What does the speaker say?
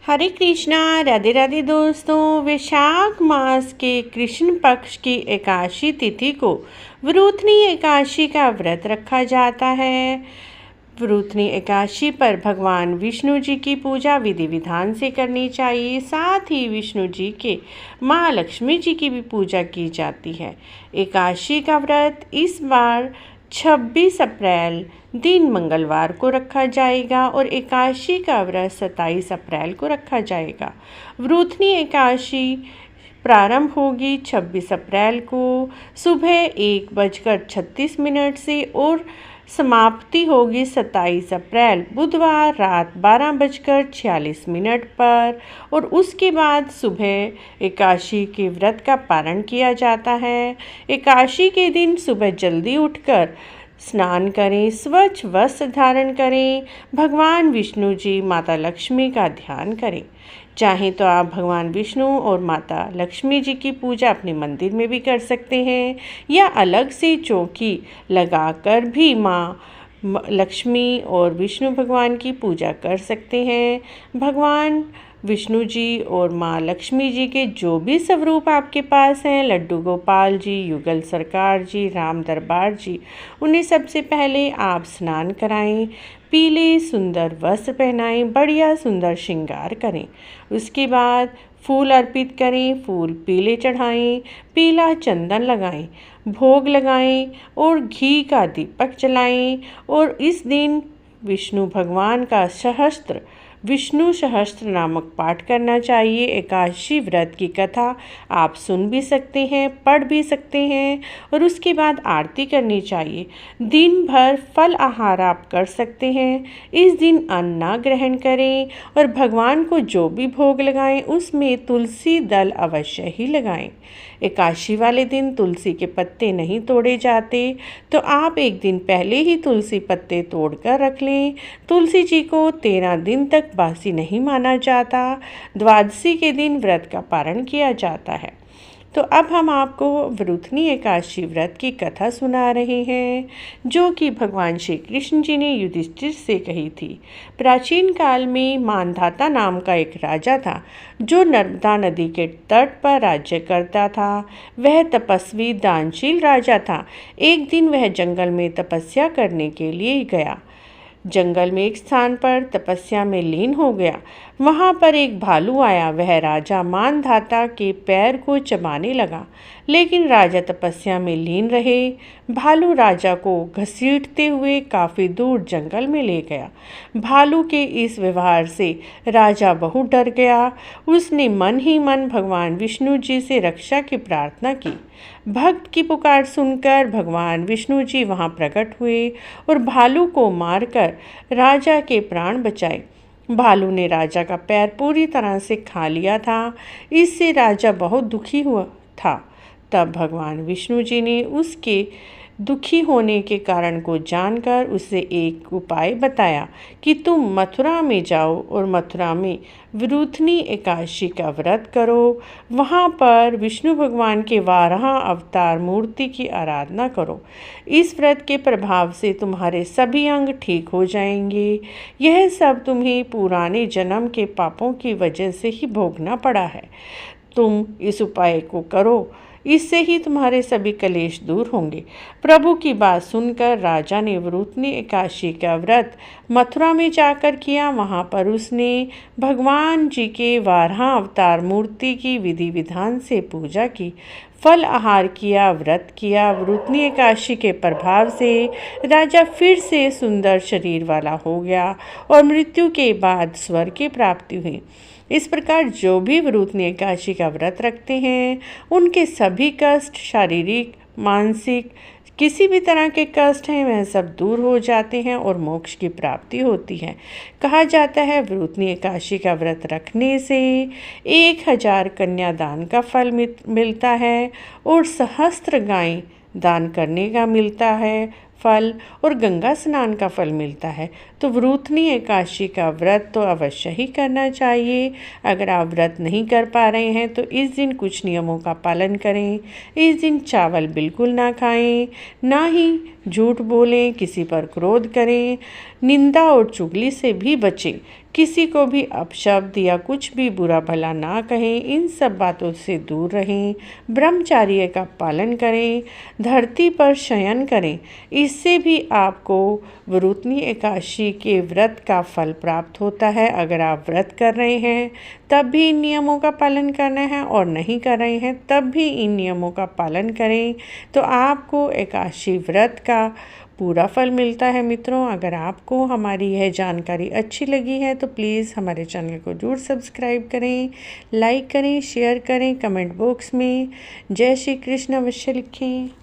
हरे कृष्णा। राधे राधे दोस्तों। वैशाख मास के कृष्ण पक्ष की एकादशी तिथि को वरूथनी एकादशी का व्रत रखा जाता है। वरूथनी एकादशी पर भगवान विष्णु जी की पूजा विधि विधान से करनी चाहिए। साथ ही विष्णु जी के माँ लक्ष्मी जी की भी पूजा की जाती है। एकादशी का व्रत इस बार 26 अप्रैल दिन मंगलवार को रखा जाएगा और एकादशी का व्रत 27 अप्रैल को रखा जाएगा। वरूथनी एकादशी प्रारंभ होगी 26 अप्रैल को सुबह 1:36 से और समाप्ति होगी 27 अप्रैल बुधवार रात 12:46 पर। और उसके बाद सुबह एकादशी के व्रत का पारण किया जाता है। एकादशी के दिन सुबह जल्दी उठकर स्नान करें, स्वच्छ वस्त्र धारण करें, भगवान विष्णु जी माता लक्ष्मी का ध्यान करें। चाहें तो आप भगवान विष्णु और माता लक्ष्मी जी की पूजा अपने मंदिर में भी कर सकते हैं या अलग से चौकी लगाकर भी माँ लक्ष्मी और विष्णु भगवान की पूजा कर सकते हैं। भगवान विष्णु जी और माँ लक्ष्मी जी के जो भी स्वरूप आपके पास हैं, लड्डू गोपाल जी, युगल सरकार जी, राम दरबार जी, उन्हें सबसे पहले आप स्नान कराएं, पीले सुंदर वस्त्र पहनाएं, बढ़िया सुंदर श्रृंगार करें। उसके बाद फूल अर्पित करें, फूल पीले चढ़ाएं, पीला चंदन लगाएं, भोग लगाएं और घी का दीपक जलाएं। और इस दिन विष्णु भगवान का विष्णु सहस्त्र नामक पाठ करना चाहिए। एकादशी व्रत की कथा आप सुन भी सकते हैं, पढ़ भी सकते हैं और उसके बाद आरती करनी चाहिए। दिन भर फल आहार आप कर सकते हैं। इस दिन अन्न ना ग्रहण करें और भगवान को जो भी भोग लगाएं उसमें तुलसी दल अवश्य ही लगाएं। एकादशी वाले दिन तुलसी के पत्ते नहीं तोड़े जाते, तो आप एक दिन पहले ही तुलसी पत्ते तोड़कर रख लें। तुलसी जी को 13 दिन तक बासी नहीं माना जाता। द्वादशी के दिन व्रत का पारण किया जाता है। तो अब हम आपको वरूथनी एकादशी व्रत की कथा सुना रहे हैं, जो कि भगवान श्री कृष्ण जी ने युधिष्ठिर से कही थी। प्राचीन काल में मानधाता नाम का एक राजा था, जो नर्मदा नदी के तट पर राज्य करता था। वह तपस्वी दानशील राजा था। एक दिन वह जंगल में तपस्या करने के लिए गया। जंगल में एक स्थान पर तपस्या में लीन हो गया। वहाँ पर एक भालू आया। वह राजा मानधाता के पैर को चबाने लगा, लेकिन राजा तपस्या में लीन रहे। भालू राजा को घसीटते हुए काफ़ी दूर जंगल में ले गया। भालू के इस व्यवहार से राजा बहुत डर गया। उसने मन ही मन भगवान विष्णु जी से रक्षा की प्रार्थना की। भक्त की पुकार सुनकर भगवान विष्णु जी वहाँ प्रकट हुए और भालू को मारकर राजा के प्राण बचाए। भालू ने राजा का पैर पूरी तरह से खा लिया था। इससे राजा बहुत दुखी हुआ था। तब भगवान विष्णु जी ने उसके दुखी होने के कारण को जानकर उसे एक उपाय बताया कि तुम मथुरा में जाओ और मथुरा में वरूथनी एकादशी का व्रत करो। वहाँ पर विष्णु भगवान के 12 अवतार मूर्ति की आराधना करो। इस व्रत के प्रभाव से तुम्हारे सभी अंग ठीक हो जाएंगे। यह सब तुम्हें पुराने जन्म के पापों की वजह से ही भोगना पड़ा है। तुम इस उपाय को करो, इससे ही तुम्हारे सभी कलेश दूर होंगे। प्रभु की बात सुनकर राजा ने वरूथनी एकादशी का व्रत मथुरा में जाकर किया। वहाँ पर उसने भगवान जी के 12 अवतार मूर्ति की विधि विधान से पूजा की, फल आहार किया, व्रत किया। वरूथनी एकादशी के प्रभाव से राजा फिर से सुंदर शरीर वाला हो गया और मृत्यु के बाद स्वर्ग की प्राप्ति हुई। इस प्रकार जो भी वरूथनी एकादशी का व्रत रखते हैं, उनके सभी कष्ट, शारीरिक, मानसिक, किसी भी तरह के कष्ट हैं, वह सब दूर हो जाते हैं और मोक्ष की प्राप्ति होती है। कहा जाता है वरूथनी एकादशी का व्रत रखने से 1000 कन्यादान का फल मिलता है और सहस्त्र गाय दान करने का मिलता है फल और गंगा स्नान का फल मिलता है। तो वरूथनी एकादशी का व्रत तो अवश्य ही करना चाहिए। अगर आप व्रत नहीं कर पा रहे हैं तो इस दिन कुछ नियमों का पालन करें। इस दिन चावल बिल्कुल ना खाएं, ना ही झूठ बोलें, किसी पर क्रोध करें, निंदा और चुगली से भी बचें, किसी को भी अपशब्द या कुछ भी बुरा भला ना कहें, इन सब बातों से दूर रहें, ब्रह्मचर्य का पालन करें, धरती पर शयन करें। इससे भी आपको वरुथनी एकादशी के व्रत का फल प्राप्त होता है। अगर आप व्रत कर रहे हैं तब भी इन नियमों का पालन करना है और नहीं कर रहे हैं तब भी इन नियमों का पालन करें तो आपको एकादशी व्रत का पूरा फल मिलता है। मित्रों, अगर आपको हमारी यह जानकारी अच्छी लगी है तो प्लीज़ हमारे चैनल को जरूर सब्सक्राइब करें, लाइक करें, शेयर करें, कमेंट बॉक्स में जय श्री कृष्ण अवश्य लिखें।